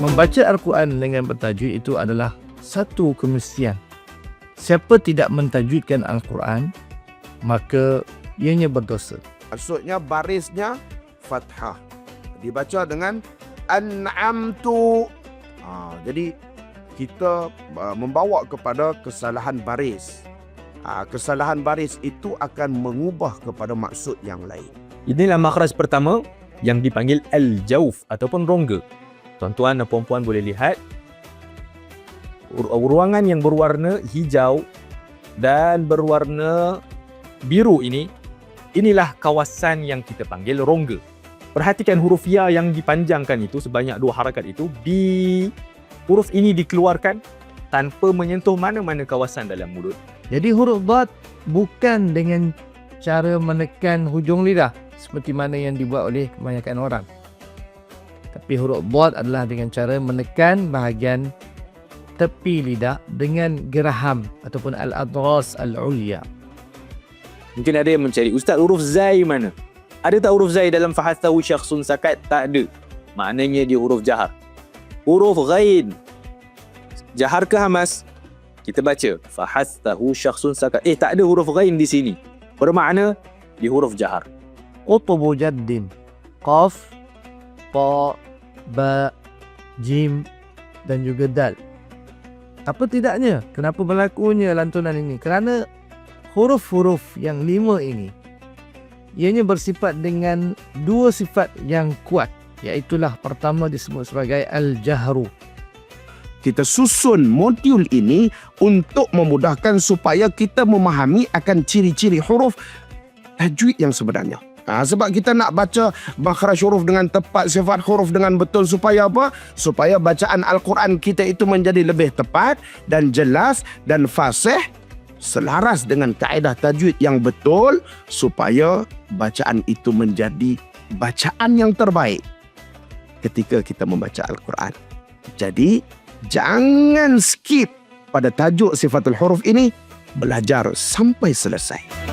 Membaca Al-Quran dengan bertajwid itu adalah satu kemestian. Siapa tidak mentajwidkan Al-Quran, maka ianya berdosa. Maksudnya barisnya fathah. Dibaca dengan an'amtu. Jadi kita membawa kepada kesalahan baris. Kesalahan baris itu akan mengubah kepada maksud yang lain. Inilah makhraj pertama yang dipanggil al-jauf ataupun rongga. Tuan-tuan dan puan-puan boleh lihat ruangan yang berwarna hijau dan berwarna biru ini, inilah kawasan yang kita panggil rongga. Perhatikan huruf ya yang dipanjangkan itu sebanyak 2 harakat itu, huruf ini dikeluarkan tanpa menyentuh mana-mana kawasan dalam mulut. Jadi huruf dad bukan dengan cara menekan hujung lidah seperti mana yang dibuat oleh kebanyakan orang. Tapi huruf dad adalah dengan cara menekan bahagian tepi lidah dengan geraham ataupun al-adras al-ulya. Mungkin ada yang mencari, Ustaz, huruf zai mana? Ada tak huruf zai dalam fahastahu syakhsun sakat? Tak ada. Maknanya dia huruf jahar. Huruf ghain, jahar ke hamas? Kita baca fahastahu syakhsun sakat. Tak ada huruf ghain di sini. Bermakna di huruf jahar. Qutbu jaddin, qaf, ta, ba, jim dan juga dal. Apa tidaknya? Kenapa berlakunya lantunan ini? Kerana huruf-huruf yang 5 ini ianya bersifat dengan 2 sifat yang kuat, iaitulah pertama disebut sebagai al-jahru. Kita susun modul ini untuk memudahkan supaya kita memahami akan ciri-ciri huruf tajwid yang sebenarnya. Sebab kita nak baca makhraj huruf dengan tepat, sifat huruf dengan betul, supaya apa? Supaya bacaan Al-Quran kita itu menjadi lebih tepat dan jelas dan fasih, selaras dengan kaedah tajwid yang betul, supaya bacaan itu menjadi bacaan yang terbaik ketika kita membaca Al-Quran. Jadi jangan skip pada tajuk sifatul huruf ini, belajar sampai selesai.